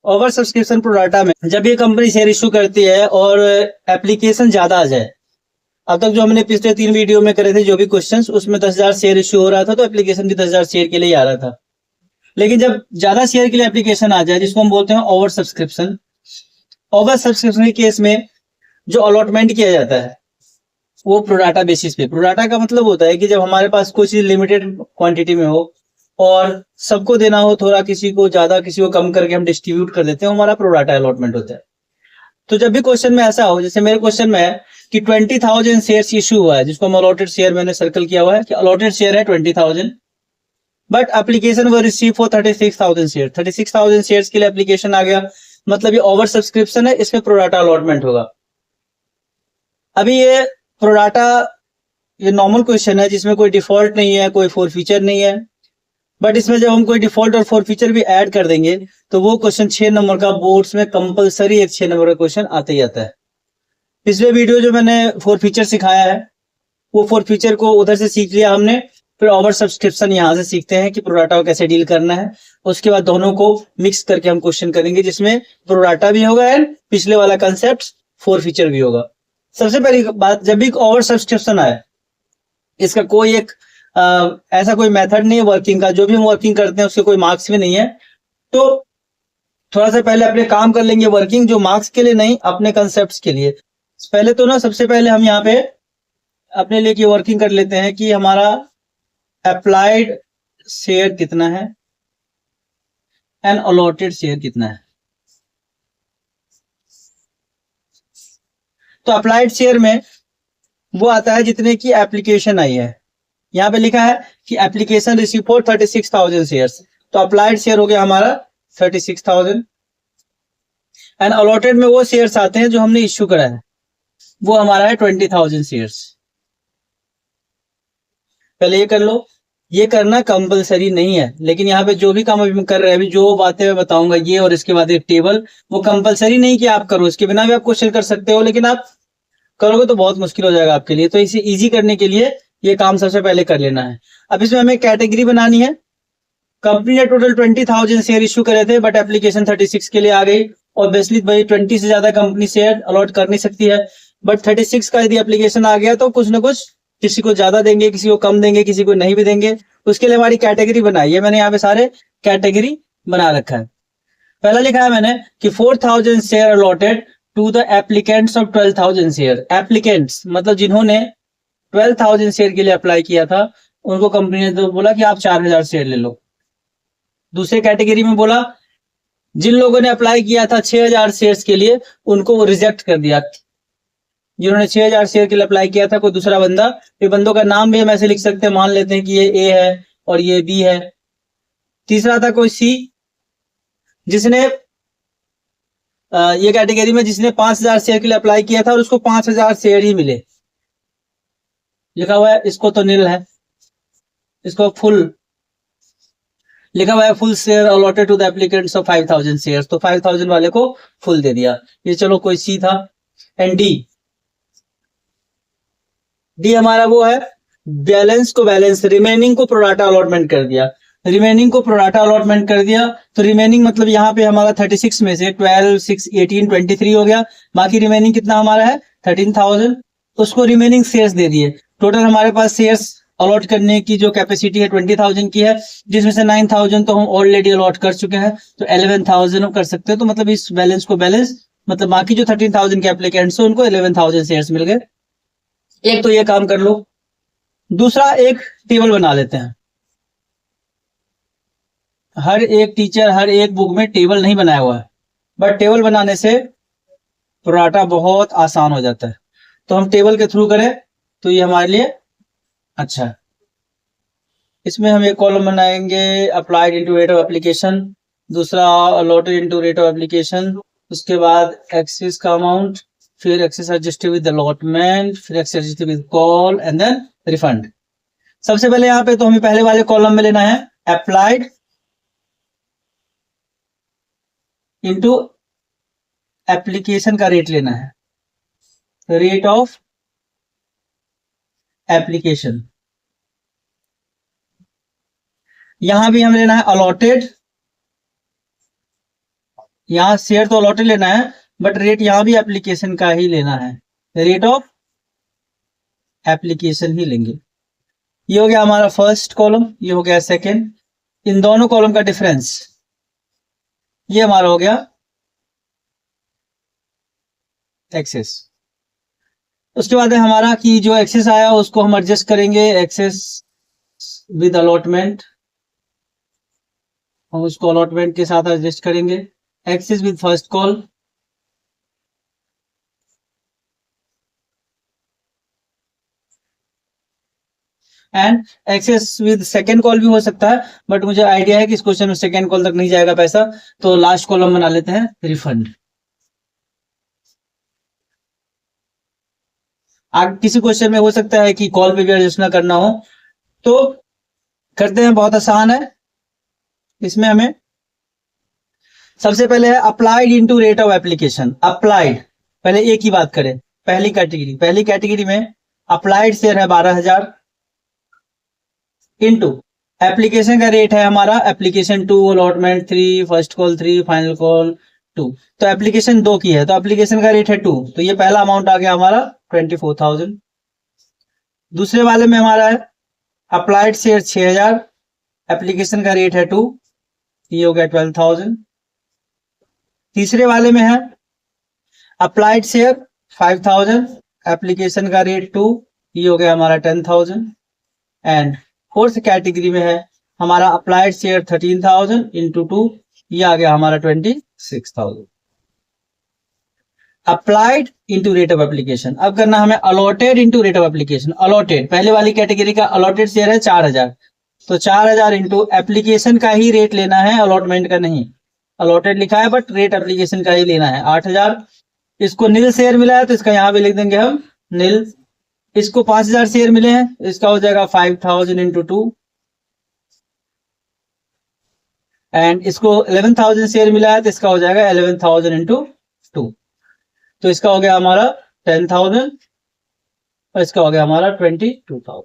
Over subscription pro rata में जब ये कंपनी शेयर इशू करती है और एप्लीकेशन ज्यादा आ जाए, अब तक जो हमने पिछले 3 वीडियो में करे थे जो भी क्वेश्चंस, उसमें 10,000 शेयर इशू हो रहा था तो एप्लीकेशन भी 10,000 शेयर के लिए आ रहा था। लेकिन जब ज्यादा शेयर के लिए एप्लीकेशन आ जाए, जिसको हम बोलते हैं ओवर सब्सक्रिप्शन, ओवर सब्सक्रिप्शन के केस में जो अलॉटमेंट किया जाता है वो प्रोराटा बेसिस पे। प्रोराटा का मतलब होता है कि जब हमारे पास कोई चीज लिमिटेड क्वांटिटी में हो और सबको देना हो, थोड़ा किसी को ज्यादा किसी को कम करके हम डिस्ट्रीब्यूट कर देते हैं, हमारा प्रोराटा अलॉटमेंट होता है। तो जब भी क्वेश्चन में ऐसा हो, जैसे मेरे क्वेश्चन में है कि 20,000 शेयर इशू हुआ है, जिसको हम अलॉटेड शेयर मैंने सर्कल किया हुआ है कि अलॉटेड शेयर है 20,000, बट एप्लीकेशन वो रिसीव फॉर 36,000 शेयर। 36,000 शेयर के लिए एप्लीकेशन आ गया, मतलब ये ओवर सब्सक्रिप्शन है, इसमें प्रोराटा अलॉटमेंट होगा। अभी ये प्रोराटा ये नॉर्मल क्वेश्चन है जिसमें कोई डिफॉल्ट नहीं है, कोई फोर फीचर नहीं है, बट इसमें जब हम कोई डिफॉल्ट और फोर फीचर भी ऐड कर देंगे तो वो क्वेश्चन 6 नंबर का बोर्ड्स में कंपलसरी एक 6 नंबर का क्वेश्चन आता ही आता है। पिछले वीडियो जो मैंने फोर फीचर सिखाया है वो फोर फीचर को उधर से सीख लिया हमने, फिर ओवर सब्सक्रिप्शन यहाँ से सीखते हैं कि प्रोराटा को कैसे डील करना है। उसके बाद दोनों को मिक्स करके हम क्वेश्चन करेंगे जिसमें प्रोराटा भी होगा एंड पिछले वाला कंसेप्ट फोर फीचर भी होगा। सबसे पहली बात, जब भी ओवर सब्सक्रिप्शन आए, इसका कोई एक ऐसा कोई मेथड नहीं है वर्किंग का, जो भी हम वर्किंग करते हैं उसके कोई मार्क्स भी नहीं है। तो थोड़ा सा पहले अपने काम कर लेंगे वर्किंग, जो मार्क्स के लिए नहीं, अपने कंसेप्ट के लिए। पहले तो ना सबसे पहले हम यहाँ पे अपने लिए की वर्किंग कर लेते हैं कि हमारा अप्लाइड शेयर कितना है एंड अलॉटेड शेयर कितना है। तो अप्लाइड शेयर में वो आता है जितने की एप्लीकेशन आई है। यहाँ पे लिखा है कि एप्लीकेशन रिसीव फॉर 36,000 शेयर, तो अप्लाइड शेयर हो गया हमारा 36,000 एंड अलॉटेड में वो शेयर्स आते हैं जो हमने इश्यू करा है, वो हमारा है 20,000 शेयर्स। पहले ये कर लो, ये करना कंपलसरी नहीं है, लेकिन यहाँ पे जो भी काम अभी कर रहे हैं, अभी जो बातें मैं बताऊंगा ये और इसके बाद एक टेबल, वो कंपलसरी नहीं कि आप करो, इसके बिना भी आप क्वेश्चन कर सकते हो, लेकिन आप करोगे तो बहुत मुश्किल हो जाएगा आपके लिए। तो इसे इजी करने के लिए ये काम सबसे पहले कर लेना है। अब इसमें हमें कैटेगरी बनानी है। कंपनी ने टोटल 20,000 शेयर इश्यू करे थे, बट एप्लीकेशन 36 के लिए आ गई। ऑब्वियसली भाई 20 से ज्यादा कंपनी शेयर अलॉट कर नहीं सकती है, बट 36 का यदि एप्लीकेशन आ गया तो कुछ ना कुछ किसी को ज्यादा देंगे, किसी को कम देंगे, किसी को नहीं भी देंगे। उसके लिए हमारी कैटेगरी बनाई है, मैंने यहाँ पे सारे कैटेगरी बना रखा है। पहला लिखा है मैंने कि 4,000 share allotted to the applicants of 12,000 share. Applicants मतलब जिन्होंने 12,000 शेयर के लिए अप्लाई किया था, उनको कंपनी ने तो बोला कि आप 4,000 शेयर ले लो। दूसरे कैटेगरी में बोला जिन लोगों ने अप्लाई किया था 6,000 शेयर के लिए, उनको वो रिजेक्ट कर दिया। जिन्होंने 6,000 शेयर के लिए अप्लाई किया था, कोई दूसरा बंदा, ये बंदों का नाम भी हम ऐसे लिख सकते हैं, मान लेते हैं कि ये ए है और ये बी है। तीसरा था कोई सी, जिसने ये कैटेगरी में जिसने 5,000 शेयर के लिए अप्लाई किया था और उसको 5,000 शेयर ही मिले, लिखा हुआ है, इसको तो नील है, इसको फुल लिखा हुआ है, full share allotted to the applicants of 5,000 share, तो 5,000 वाले को फुल दे दिया। ये चलो कोई सी था। एंड डी, डी हमारा वो है बैलेंस को बैलेंस, रिमेनिंग को प्रोराटा अलॉटमेंट कर दिया। रिमेनिंग को प्रोराटा अलॉटमेंट कर दिया, तो रिमेनिंग मतलब यहाँ पे हमारा 36 में से 12, 6, 18, 23 हो गया, बाकी रिमेनिंग कितना हमारा है 13,000, उसको रिमेनिंग शेयर्स दे दिए। टोटल हमारे पास शेयर्स अलॉट करने की जो कैपेसिटी है 20,000 की है, जिसमें से 9,000 तो हम ऑलरेडी अलॉट कर चुके हैं, तो 11,000 हम कर सकते हैं। तो मतलब इस बैलेंस को बैलेंस मतलब बाकी जो 13,000 के एप्लीकेंट्स उनको 11,000 शेयर्स मिल गए। एक तो ये काम कर लो। दूसरा, एक टेबल बना लेते हैं। हर एक टीचर हर एक बुक में टेबल नहीं बनाया हुआ है, बट टेबल बनाने से प्रोराटा बहुत आसान हो जाता है। तो हम टेबल के थ्रू करें तो ये हमारे लिए अच्छा है। इसमें हम एक कॉलम बनाएंगे applied into rate of application, दूसरा allotted into rate of application, उसके बाद एक्सेस का अमाउंट, फिर एक्सेस एडजस्टेड विद अलॉटमेंट, फिर excess adjusted with call and then refund. सबसे पहले यहाँ पे तो हमें पहले वाले कॉलम में लेना है अप्लाइड इनटू एप्लीकेशन का रेट लेना है, रेट ऑफ एप्लीकेशन। यहां भी हम लेना है अलॉटेड यहाँ शेयर तो अलॉटेड लेना है, बट रेट यहाँ भी एप्लीकेशन का ही लेना है, रेट ऑफ एप्लीकेशन ही लेंगे। ये हो गया हमारा फर्स्ट कॉलम, ये हो गया सेकंड। इन दोनों कॉलम का डिफरेंस ये हमारा हो गया एक्सेस। उसके बाद है हमारा कि जो एक्सेस आया उसको हम एडजस्ट करेंगे, एक्सेस विद अलॉटमेंट, हम उसको अलॉटमेंट के साथ एडजस्ट करेंगे। Excess with first call, and excess with second call भी हो सकता है, बट मुझे आइडिया है कि इस क्वेश्चन में सेकेंड कॉल तक नहीं जाएगा पैसा, तो लास्ट कॉलम बना लेते हैं रिफंड। आगे किसी क्वेश्चन में हो सकता है कि कॉल पे भी एडजस्ट ना करना हो, तो करते हैं, बहुत आसान है। इसमें हमें सबसे पहले है applied into rate of application. Applied, पहले एक ही बात करें, पहली कैटेगरी में अप्लाइड शेयर है 12,000 इनटू एप्लीकेशन का रेट है हमारा application 2, allotment 3, first call 3, final call 2। तो एप्लीकेशन 2 की है तो एप्लीकेशन का रेट है 2, तो ये पहला अमाउंट आ गया हमारा 24,000। दूसरे वाले में हमारा है अप्लाइड शेयर 6,000, एप्लीकेशन का रेट है 2, ये हो गया 12,000। तीसरे वाले में है अप्लाइड शेयर 5,000, एप्लीकेशन का रेट 2, ये हो गया हमारा 10,000। एंड फोर्थ कैटेगरी में है हमारा अप्लाइड शेयर 13,000 इंटू 2, ये आ गया हमारा 26,000। Applied into rate of application. अब करना हमें allotted into rate of application. Allotted, पहले वाली कैटेगरी का अलॉटेड शेयर है 4,000, तो 4,000 इंटू एप्लीकेशन का ही रेट लेना है, अलॉटमेंट का नहीं। अलॉटेड लिखा है बट रेट एप्लीकेशन का ही लेना है 8,000। इसको नील शेयर मिला है तो इसका यहाँ पे लिख देंगे हम नील। इसको 5,000 शेयर मिले हैं, इसका हो जाएगा 5,000 इंटू 2। एंड इसको 11,000 शेयर मिला है तो इसका हो जाएगा 11,000 इंटू 2, तो इसका हो गया हमारा 10,000 और इसका हो गया हमारा 22,000।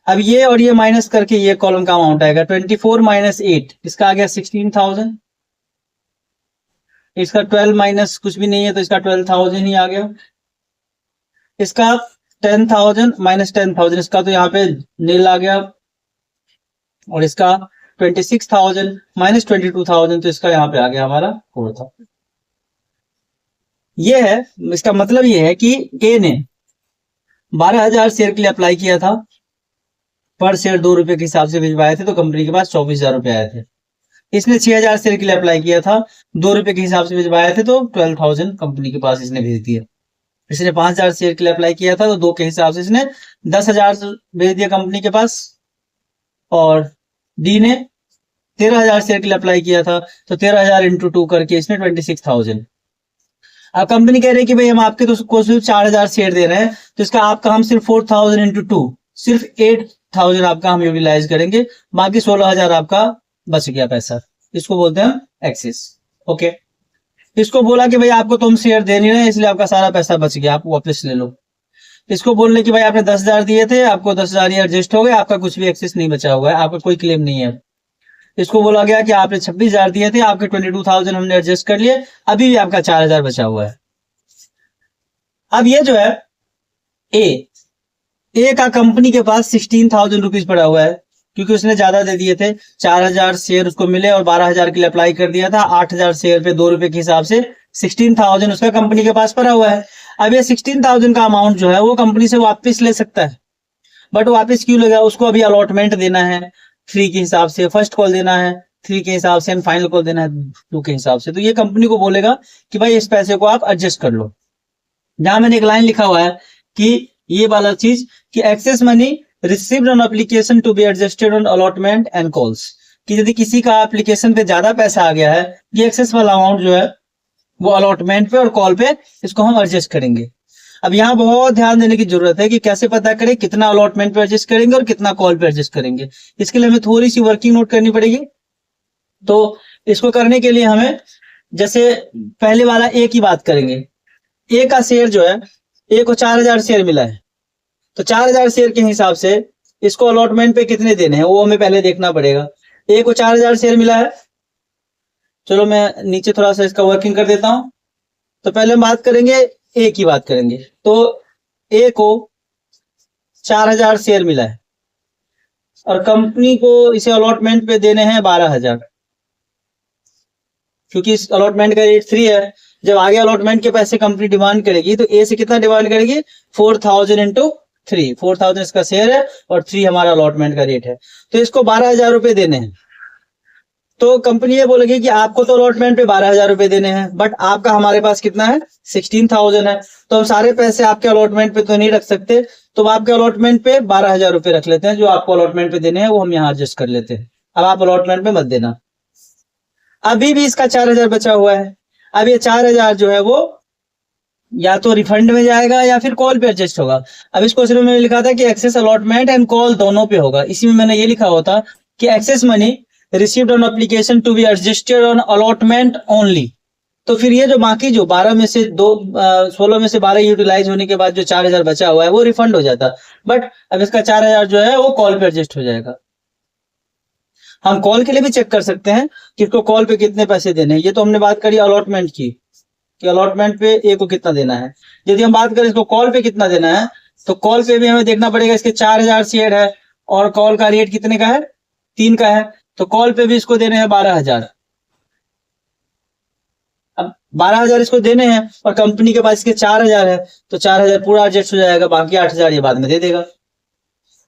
अब ये और ये माइनस करके ये कॉलम का अमाउंट आएगा 24 माइनस 8, इसका आ गया 16,000। इसका 12 माइनस कुछ भी नहीं है तो इसका 12,000 ही आ गया। इसका 10,000 माइनस 10,000, इसका तो यहाँ पे नील आ गया। और इसका 26,000 माइनस 22,000, तो इसका यहाँ पे आ गया हमारा 4,000। ये है, इसका मतलब ये है कि ए ने 12,000 शेयर के लिए अप्लाई किया था, पर शेयर 2 रुपए के हिसाब से भिजवाए थे तो कंपनी के पास 24,000 रुपए आए थे। इसने 6,000 शेयर के लिए अप्लाई किया था, 2 रुपए के हिसाब से भिजवाए थे तो 12,000 कंपनी के पास इसने भेज दिया। इसने 5,000 शेयर के लिए अप्लाई किया था तो 2 के हिसाब से इसने 10,000 भेज दिया कंपनी के पास। और डी ने 13,000 शेयर के लिए अप्लाई किया था तो 13,000 इंटू 2 करके इसने 26,000। अब कंपनी कह रही है कि भाई हम आपके को सिर्फ 4,000 शेयर दे रहे हैं, तो इसका आपका हम सिर्फ 4,000 इंटू 2, सिर्फ 8,000 आपका हम यूटिलाइज करेंगे, बाकी 16,000 आपका बच गया पैसा। इसको बोलते हैं एक्सेस। ओके, इसको बोला कि भाई आपको तो हम शेयर दे नहीं रहे इसलिए आपका सारा पैसा बच गया, आप वापस ले लो। इसको बोलने कि भाई आपने 10,000 दिए थे, आपको 10,000 ही एडजस्ट हो गए, आपका कुछ भी एक्सेस नहीं बचा हुआ है, आपका कोई क्लेम नहीं है। इसको बोला गया कि आपने 26,000 दिए थे, आपके 22,000 हमने एडजस्ट कर लिए, अभी भी आपका 4,000 बचा हुआ है। अब ये जो है ए का कंपनी के पास 16,000 रुपीज पड़ा हुआ है, क्योंकि उसने ज्यादा दे दिए थे, 4,000 शेयर उसको मिले और 12,000 के लिए अप्लाई कर दिया था, 8,000 शेयर पे 2 रुपए के हिसाब से 16,000 उसका कंपनी के पास पड़ा हुआ है। अब ये 16,000 का अमाउंट जो है वो कंपनी से वापस ले सकता है, बट वापस क्यों लेगा, उसको अभी अलॉटमेंट देना है 3 के हिसाब से, फर्स्ट कॉल देना है 3 के हिसाब से, फाइनल कॉल देना है 2 के हिसाब से। तो ये कंपनी को बोलेगा कि भाई इस पैसे को आप एडजस्ट कर लो। जहां मैंने एक लाइन लिखा हुआ है कि ये वाला चीज कि excess money received on application to be adjusted on allotment and calls, कि यदि किसी का एप्लीकेशन पे ज्यादा पैसा आ गया है, ये एक्सेस वाला अमाउंट जो है वो अलॉटमेंट पे और कॉल पे इसको हम एडजस्ट करेंगे। अब यहाँ बहुत ध्यान देने की जरूरत है कि कैसे पता करें कितना अलॉटमेंट पे एडजस्ट करेंगे और कितना कॉल पे एडजस्ट करेंगे। इसके लिए हमें थोड़ी सी वर्किंग नोट करनी पड़ेगी। तो इसको करने के लिए हमें जैसे पहले वाला ए की बात करेंगे। ए का शेयर जो है, ए को 4,000 शेयर मिला है, तो 4,000 शेयर के हिसाब से इसको अलॉटमेंट पे कितने देने हैं वो हमें पहले देखना पड़ेगा। ए को 4,000 शेयर मिला है चलो मैं नीचे थोड़ा सा इसका वर्किंग कर देता हूं। तो पहले हम बात करेंगे ए की बात करेंगे। तो ए को 4000 शेयर मिला है और कंपनी को इसे अलॉटमेंट पे देने हैं 12000, क्योंकि इस अलॉटमेंट का रेट 3 है। जब आगे अलॉटमेंट के पैसे कंपनी डिमांड करेगी तो ए से कितना डिमांड करेगी, 4000 इंटू 3, 4000 इसका शेयर है और 3 हमारा अलॉटमेंट का रेट है। तो इसको 12000 रुपए देने हैं। तो कंपनी ये बोलेगी कि आपको तो अलॉटमेंट पे 12000 रुपए देने हैं, बट आपका हमारे पास कितना है, 16000 है। तो हम सारे पैसे आपके अलॉटमेंट पे तो नहीं रख सकते, तो आपके अलॉटमेंट पे 12000 रुपए रख लेते हैं। जो आपको अलॉटमेंट पे देने हैं वो हम यहाँ एडजस्ट कर लेते हैं। अब आप अलॉटमेंट पे मत देना। अभी भी इसका 4000 बचा हुआ है। अब ये 4000 जो है वो या तो रिफंड में जाएगा या फिर कॉल पे एडजस्ट होगा। अब इस क्वेश्चन में मैंने लिखा था कि एक्सेस अलॉटमेंट एंड कॉल दोनों पे होगा। इसी में मैंने ये लिखा होता कि excess money received on application to be adjusted on allotment only. तो फिर ये जो बाकी जो 12 में से 16 में से 12 यूटिलाइज होने के बाद जो 4000 बचा हुआ है वो रिफंड हो जाता। बट अब इसका 4000 जो है वो कॉल पे एडजस्ट हो जाएगा। हम कॉल के लिए भी चेक कर सकते हैं कि इसको कॉल पे कितने पैसे देने हैं। ये तो हमने बात करी अलॉटमेंट की कि अलॉटमेंट पे ए को कितना देना है। यदि हम बात करें इसको कॉल पे कितना देना है, तो कॉल पे भी हमें देखना पड़ेगा। इसके 4000 शेयर है और कॉल का रेट कितने का है, 3 का है। तो कॉल पे भी इसको देने हैं 12000। अब 12000 इसको देने हैं और कंपनी के पास इसके 4000 है, तो 4000 पूरा एडजस्ट हो जाएगा, बाकी 8000 ये बाद में दे देगा।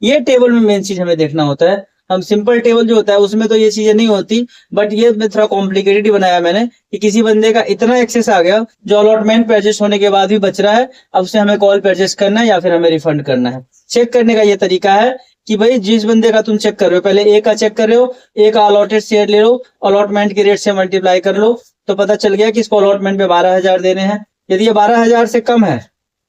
ये टेबल में मेन चीज हमें देखना होता है। हम सिंपल टेबल जो होता है उसमें तो ये चीजें नहीं होती, बट ये थोड़ा कॉम्प्लिकेटेड ही बनाया मैंने कि किसी बंदे का इतना एक्सेस आ गया जो अलॉटमेंट पे एडजस्ट होने के बाद भी बच रहा है, अब उसे हमें कॉल पे एडजस्ट करना है या फिर हमें रिफंड करना है। चेक करने का ये तरीका है कि भाई जिस बंदे का तुम चेक कर रहे हो, पहले ए का चेक कर रहे हो, ए का अलॉटेड शेयर ले लो, अलॉटमेंट के रेट से मल्टीप्लाई कर लो, तो पता चल गया कि इसको अलॉटमेंट पे 12000 देने हैं। यदि ये 12000 से कम है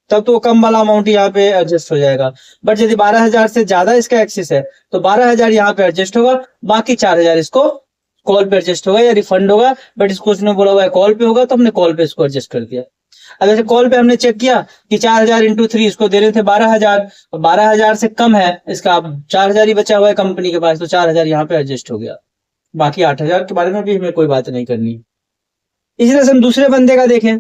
तब तो कम वाला अमाउंट यहाँ पे एडजस्ट हो जाएगा। बट यदि 12000 से ज्यादा इसका एक्सेस है तो 12000 यहाँ पे एडजस्ट होगा, बाकी 4000 इसको कॉल पे एडजस्ट होगा या रिफंड होगा। बट इसको उसने बोला हुआ है कॉल पे होगा, तो हमने कॉल पे इसको एडजस्ट कर दिया। अब जैसे कॉल पे हमने चेक किया कि 4000 इंटू 3 इसको दे रहे थे 12000, 12000 से कम है इसका, अब 4000 ही बचा हुआ है कंपनी के पास, तो 4000 यहाँ पे एडजस्ट हो गया। बाकी 8000 के बारे में भी हमें कोई बात नहीं करनी। इसी तरह से हम दूसरे बंदे का देखें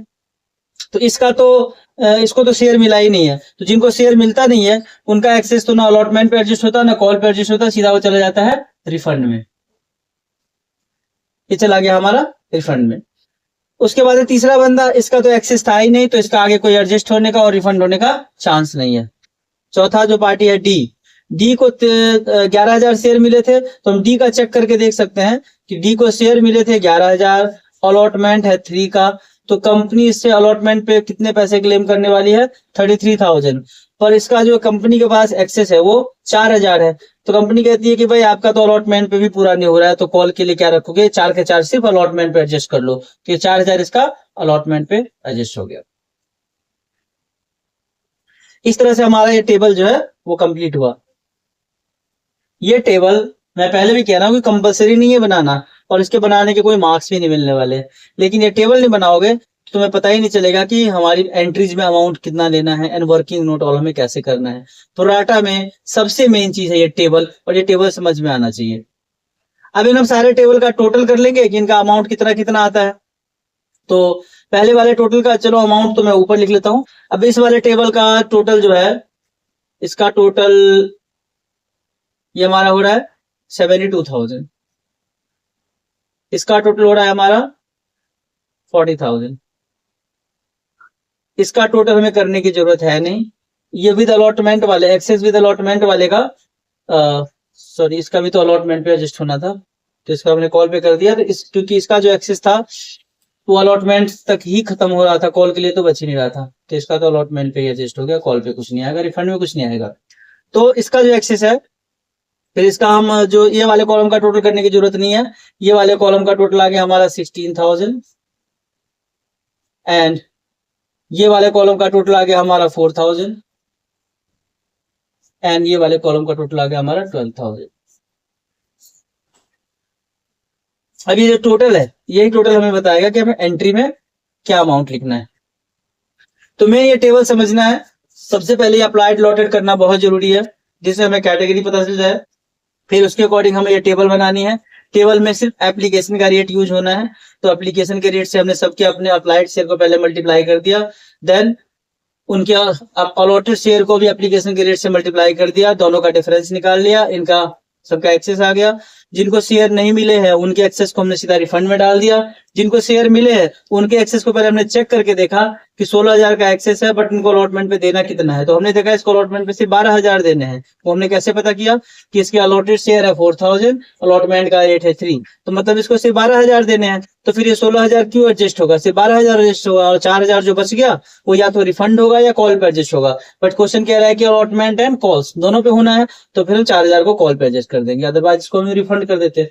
तो इसको तो शेयर मिला ही नहीं है। तो जिनको शेयर मिलता नहीं है उनका एक्सेस तो ना अलॉटमेंट पे एडजस्ट होता ना कॉल पे एडजस्ट होता, सीधा वो चला जाता है रिफंड में। ये चला गया हमारा रिफंड में। उसके बाद तीसरा बंदा, इसका तो एक्सेस था ही नहीं, तो इसका आगे कोई एडजस्ट होने का और रिफंड होने का चांस नहीं है। चौथा जो पार्टी है डी को 11000 शेयर मिले थे, तो हम डी का चेक करके देख सकते हैं कि डी को शेयर मिले थे 11000, अलॉटमेंट है 3 का, तो कंपनी इससे अलॉटमेंट पे कितने पैसे क्लेम करने वाली है, 33000। पर इसका जो कंपनी के पास एक्सेस है वो 4000 है। तो कंपनी कहती है कि भाई आपका तो अलॉटमेंट पे भी पूरा नहीं हो रहा है, तो कॉल के लिए क्या रखोगे, 4 के 4 सिर्फ अलॉटमेंट पे एडजस्ट कर लो। तो 4000 इसका अलॉटमेंट पे एडजस्ट हो गया। इस तरह से हमारा ये टेबल जो है वो कंप्लीट हुआ। ये टेबल मैं पहले भी कह रहा हूँ कि कंपलसरी नहीं है बनाना, और इसके बनाने के कोई मार्क्स भी नहीं मिलने वाले। लेकिन ये टेबल नहीं बनाओगे तो तुम्हें पता ही नहीं चलेगा कि हमारी एंट्रीज में अमाउंट कितना लेना है एंड वर्किंग नोट ऑल हमें कैसे करना है। तो राटा में सबसे मेन चीज है ये टेबल, और ये टेबल समझ में आना चाहिए। अब इन हम सारे टेबल का टोटल कर लेंगे कि इनका अमाउंट कितना कितना आता है। तो पहले वाले टोटल का चलो अमाउंट तो मैं ऊपर लिख लेता हूं। अब इस वाले टेबल का टोटल जो है, इसका टोटल ये हमारा हो रहा है 72000, इसका टोटल हो रहा है हमारा 40000। इसका टोटल हमें करने की जरूरत है नहीं। ये विद अलॉटमेंट वाले, एक्सेस विद अलॉटमेंट वाले का सॉरी इसका भी तो अलॉटमेंट पे एडजस्ट होना था, तो इसका हमने कॉल पे कर दिया। तो क्योंकि इसका जो एक्सेस था वो अलॉटमेंट तक ही खत्म हो रहा था, कॉल के लिए तो बच ही नहीं रहा था, तो इसका तो अलॉटमेंट पे एडजस्ट हो गया, कॉल पे कुछ नहीं आएगा, रिफंड में कुछ नहीं आएगा। तो इसका जो एक्सेस है, फिर इसका हम जो ये वाले कॉलम का टोटल करने की जरूरत नहीं है। ये वाले कॉलम का टोटल आ गया हमारा 16000 एंड ये वाले कॉलम का टोटल आ गया हमारा 4000 एंड ये वाले कॉलम का टोटल आ गया हमारा 12000। अब ये जो टोटल है यही टोटल हमें बताएगा कि हमें एंट्री में क्या अमाउंट लिखना है। तो मैं ये टेबल समझना है, सबसे पहले अप्लाइड लॉटेड करना बहुत जरूरी है, जिससे हमें कैटेगरी पता चल जाए। फिर उसके अकॉर्डिंग हमें ये टेबल बनानी है। टेबल में सिर्फ एप्लीकेशन का रेट यूज होना है, तो एप्लीकेशन के रेट से हमने सबके अपने अप्लाइड शेयर को पहले मल्टीप्लाई कर दिया, देन उनके अलॉटेड शेयर को भी एप्लीकेशन के रेट से मल्टीप्लाई कर दिया, दोनों का डिफरेंस निकाल लिया, इनका सबका एक्सेस आ गया। जिनको शेयर नहीं मिले हैं उनके एक्सेस को हमने सीधा रिफंड में डाल दिया, जिनको शेयर मिले हैं उनके एक्सेस को पहले हमने चेक करके देखा कि 16,000 का एक्सेस है, बट उनको अलॉटमेंट पे देना कितना है, तो हमने देखा इसको अलॉटमेंट पे सिर्फ 12,000 देने हैं। वो हमने कैसे पता किया कि इसके अलॉटेड शेयर है 4,000, अलॉटमेंट का रेट है 3, तो मतलब इसको सिर्फ 12,000 देने हैं, तो फिर ये 16,000 क्यों एडजस्ट होगा, सिर्फ 12,000 एडजस्ट होगा, और 4,000 जो बच गया वो या तो रिफंड होगा या कॉल पे एडजस्ट होगा। बट क्वेश्चन कह रहा है कि अलॉटमेंट एंड कॉल्स दोनों पे होना है, तो फिर हम 4,000 को कॉल पे एडजस्ट कर देंगे, अदरवाइज इसको हम रिफंड कर देते।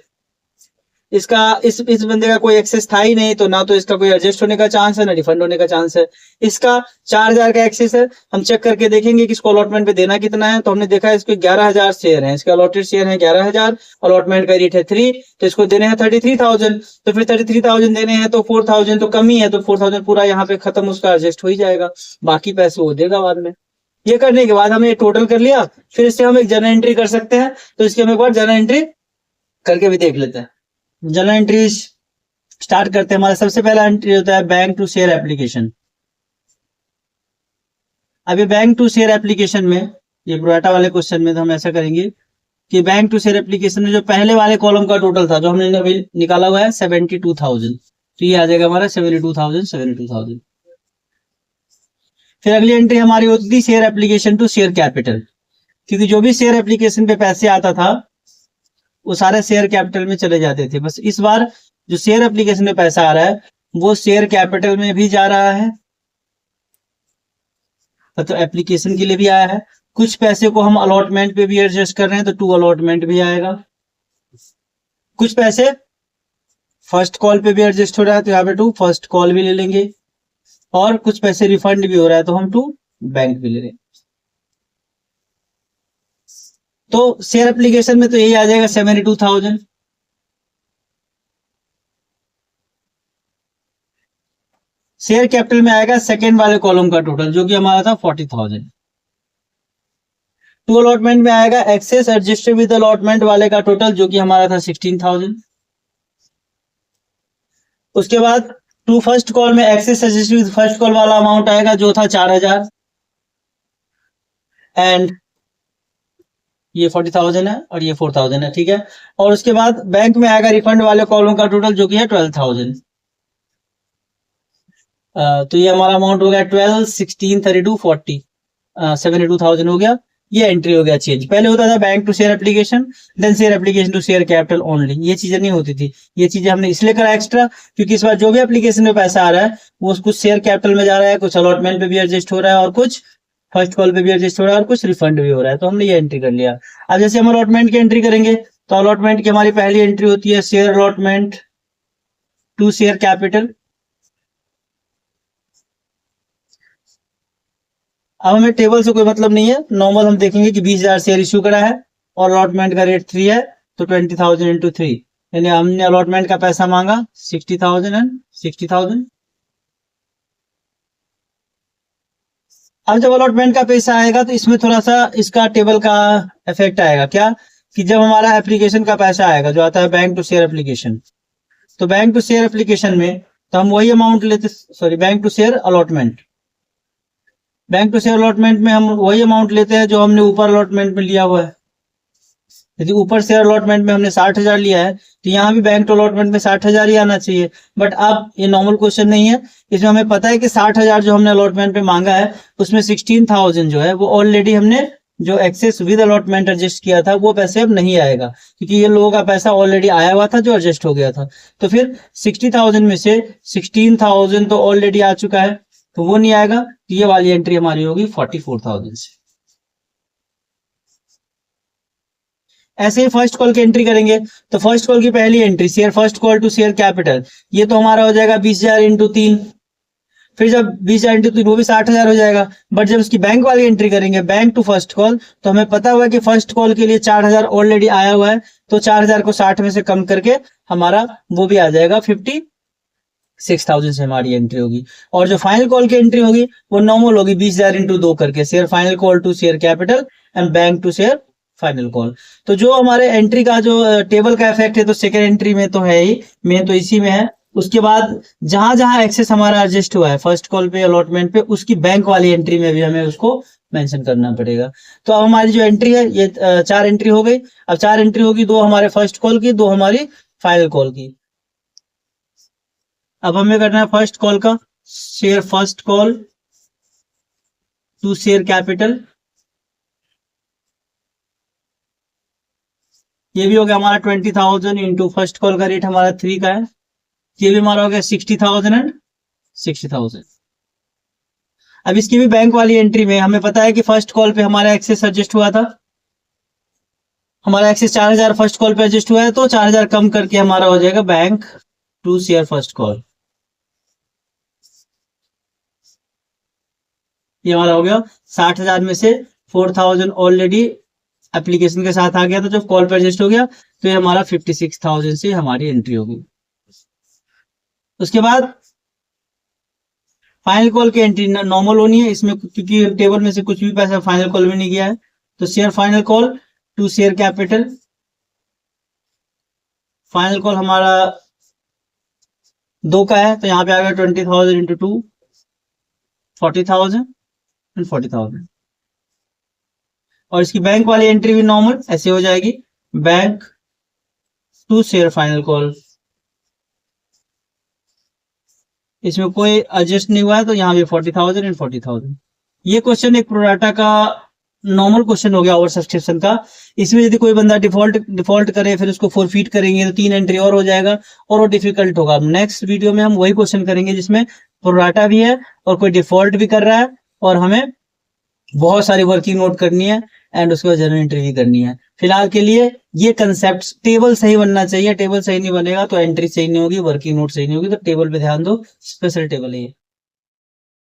इसका इस बंदे का कोई एक्सेस था ही नहीं, तो ना तो इसका कोई एडजस्ट होने का चांस है ना रिफंड होने का चांस है। इसका 4,000 का एक्सेस है, हम चेक करके देखेंगे कि इसको अलॉटमेंट पे देना कितना है, तो हमने देखा इसको 11,000 शेयर है, इसके अलॉटेड शेयर है 11,000, अलॉटमेंट का रेट है 3, तो इसको देने हैं 33,000, तो फिर 33,000 देने हैं तो 4,000 तो कमी है, तो 4,000 पूरा यहाँ पे खत्म, उसका एडजस्ट हो ही जाएगा, बाकी पैसे वो देगा बाद में। ये करने के बाद हमने टोटल कर लिया, फिर इससे हम एक जर्नल एंट्री कर सकते हैं, तो इसकी हम एक बार जर्नल एंट्री करके भी देख लेते हैं। जर्नल एंट्री स्टार्ट करते हैं। हमारा सबसे पहला एंट्री होता है बैंक टू शेयर एप्लीकेशन। अभी बैंक टू शेयर एप्लीकेशन में, ये प्रोएटा वाले क्वेश्चन में तो हम ऐसा करेंगे कि बैंक टू शेयर एप्लीकेशन में जो पहले वाले कॉलम का टोटल था, जो हमने अभी निकाला हुआ है 72,000, तो ये आ जाएगा हमारा 72,000। फिर अगली एंट्री हमारी होती थी share application to share capital, क्योंकि जो भी शेयर एप्लीकेशन पे पैसे आता था वो सारे शेयर कैपिटल में चले जाते थे। बस इस बार जो शेयर एप्लीकेशन में पैसा आ रहा है वो शेयर कैपिटल में भी जा रहा है, तो एप्लीकेशन के लिए भी आया है। कुछ पैसे को हम अलॉटमेंट पे भी एडजस्ट कर रहे हैं, तो टू अलॉटमेंट भी आएगा। कुछ पैसे फर्स्ट कॉल पे भी एडजस्ट हो रहा है, तो यहाँ पे टू फर्स्ट कॉल भी ले लेंगे, और कुछ पैसे रिफंड भी हो रहा है, तो हम टू बैंक भी ले रहे हैं। तो शेयर एप्लीकेशन में तो यही आ जाएगा 72,000। शेयर कैपिटल में आएगा सेकेंड वाले कॉलम का टोटल, जो कि हमारा था 40,000। टू अलॉटमेंट में आएगा एक्सेस एडजस्टेड विद अलॉटमेंट वाले का टोटल, जो कि हमारा था 16,000। उसके बाद टू फर्स्ट कॉल में excess adjusted with first call वाला अमाउंट आएगा, जो था 4,000, एंड ये 40,000 है और ये 4,000 है, ठीक है। और उसके बाद बैंक में आएगा रिफंड वाले कॉलम का टोटल, जो कि है 12,000। तो ये हमारा अमाउंट हो गया 12, 16, 32, 40, 72,000 हो गया। ये एंट्री हो गया चेंज। पहले होता था bank to share application, then share application to share capital only, ये चीजें नहीं होती थी। ये चीजें हमने इसलिए करा एक्स्ट्रा, क्योंकि इस बार जो भी एप्लीकेशन में पैसा आ रहा है वो कुछ शेयर कैपिटल में जा रहा है, कुछ अलॉटमेंट पे भी एडजस्ट हो रहा है, और कुछ फर्स्ट कॉल पे भी एडजस्ट हो रहा है, और कुछ रिफंड भी हो रहा है, तो हमने ये एंट्री कर लिया। अब जैसे हम अलॉटमेंट की एंट्री करेंगे, तो अलॉटमेंट की हमारी पहली एंट्री होती है share allotment to share capital. अब हमें टेबल से कोई मतलब नहीं है, नॉर्मल हम देखेंगे कि 20,000 शेयर इश्यू करा है और अलॉटमेंट का रेट 3 है, तो 20,000 इंटू 3, यानी हमने अलॉटमेंट का पैसा मांगा 60,000 एंड 60,000। अब जब अलॉटमेंट का पैसा आएगा तो इसमें थोड़ा सा इसका टेबल का इफेक्ट आएगा, क्या कि जब हमारा एप्लीकेशन का पैसा आएगा जो आता है बैंक टू शेयर एप्लीकेशन, तो बैंक टू शेयर एप्लीकेशन में तो हम वही अमाउंट लेते, sorry bank to share allotment, bank to share allotment में हम वही अमाउंट लेते हैं जो हमने ऊपर अलॉटमेंट में लिया हुआ है। यदि ऊपर शेयर अलॉटमेंट में हमने 60,000 लिया है, तो यहाँ भी बैंक टू अलॉटमेंट में 60,000 ही आना चाहिए। बट अब ये नॉर्मल क्वेश्चन नहीं है, इसमें हमें पता है कि 60,000 जो हमने अलॉटमेंट पे मांगा है उसमें 16,000 जो है वो ऑलरेडी हमने जो एक्सेस विद अलॉटमेंट एडजस्ट किया था वो पैसे अब नहीं आएगा, क्योंकि ये लोगों का पैसा ऑलरेडी आया हुआ था जो एडजस्ट हो गया था। तो फिर 60,000 में से 16,000 तो ऑलरेडी आ चुका है, तो वो नहीं आएगा, तो ये वाली एंट्री हमारी होगी 44,000 से। ऐसे ही फर्स्ट कॉल की एंट्री करेंगे, तो फर्स्ट कॉल की पहली entry share first call to share capital, ये तो हमारा हो जाएगा 20,000 इंटू 3। फिर जब 20,000 इंटू 3 वो भी 60,000 हो जाएगा। बट जब उसकी बैंक वाली एंट्री करेंगे बैंक टू फर्स्ट कॉल, तो हमें पता हुआ कि फर्स्ट कॉल के लिए 4,000 ऑलरेडी आया हुआ है, तो 4,000 को 60 में से कम करके हमारा वो भी आ जाएगा 56,000 से हमारी एंट्री होगी। और जो फाइनल कॉल की एंट्री होगी वो नॉर्मल होगी 20,000 इंटू 2 करके, share final call to share capital and bank to share final call. तो जो हमारे एंट्री का जो टेबल का इफेक्ट है तो सेकेंड एंट्री में तो है ही, मेन तो इसी में है। उसके बाद जहां जहां एक्सेस हमारा एडजस्ट हुआ है फर्स्ट कॉल पे अलॉटमेंट पे, उसकी बैंक वाली एंट्री में भी हमें उसको मेंशन करना पड़ेगा। तो अब हमारी जो एंट्री है ये 4 एंट्री हो गई। अब 4 एंट्री होगी, 2 हमारे फर्स्ट कॉल की, 2 हमारी फाइनल कॉल की। अब हमें करना है फर्स्ट कॉल का, share first call to share capital. ये भी हो गया हमारा 20,000 इंटू फर्स्ट कॉल का रेट हमारा 3 का है, ये भी हमारा हो गया 60,000 एंड 60,000। अब इसकी भी बैंक वाली एंट्री में हमें पता है कि फर्स्ट कॉल पे हमारा एक्सेस एडजस्ट हुआ था, हमारा एक्सेस 4,000 फर्स्ट कॉल पे एडजस्ट हुआ है, तो 4,000 कम करके हमारा हो जाएगा bank to share first call. ये हमारा हो गया 60,000 में से 4,000 ऑलरेडी एप्लीकेशन के साथ आ गया, तो जब कॉल पे एडजस्ट हो गया तो ये हमारा 56,000 से हमारी एंट्री होगी। उसके बाद फाइनल कॉल की एंट्री नॉर्मल होनी है इसमें, क्योंकि टेबल में से कुछ भी पैसा फाइनल कॉल में नहीं गया है। तो share final call to share capital, final call हमारा 2 का है, तो यहाँ पे आ गया 20,000 इंटू 2, 40,000 एंड 40,000। और इसकी बैंक वाली एंट्री भी नॉर्मल ऐसे हो जाएगी, bank to share final call. इसमें कोई एडजस्ट नहीं हुआ है, तो यहाँ भी 40,000 एंड 40,000। ये क्वेश्चन एक प्रोडाटा का नॉर्मल क्वेश्चन हो गया ओवर सब्सक्रिप्शन का। इसमें यदि कोई बंदा डिफॉल्ट करे फिर उसको फोरफीट करेंगे तो 3 एंट्री और हो जाएगा और वो डिफिकल्ट होगा। नेक्स्ट वीडियो में हम वही क्वेश्चन करेंगे जिसमें प्रोडाटा भी है और कोई डिफॉल्ट भी कर रहा है और हमें बहुत सारी वर्किंग नोट करनी है एंड उसके बाद जनरल एंट्री भी करनी है। फिलहाल के लिए ये कंसेप्ट, टेबल सही बनना चाहिए, टेबल सही नहीं बनेगा तो एंट्री सही नहीं होगी, वर्किंग नोट सही नहीं होगी। तो टेबल पे ध्यान दो, स्पेशल टेबल है ये।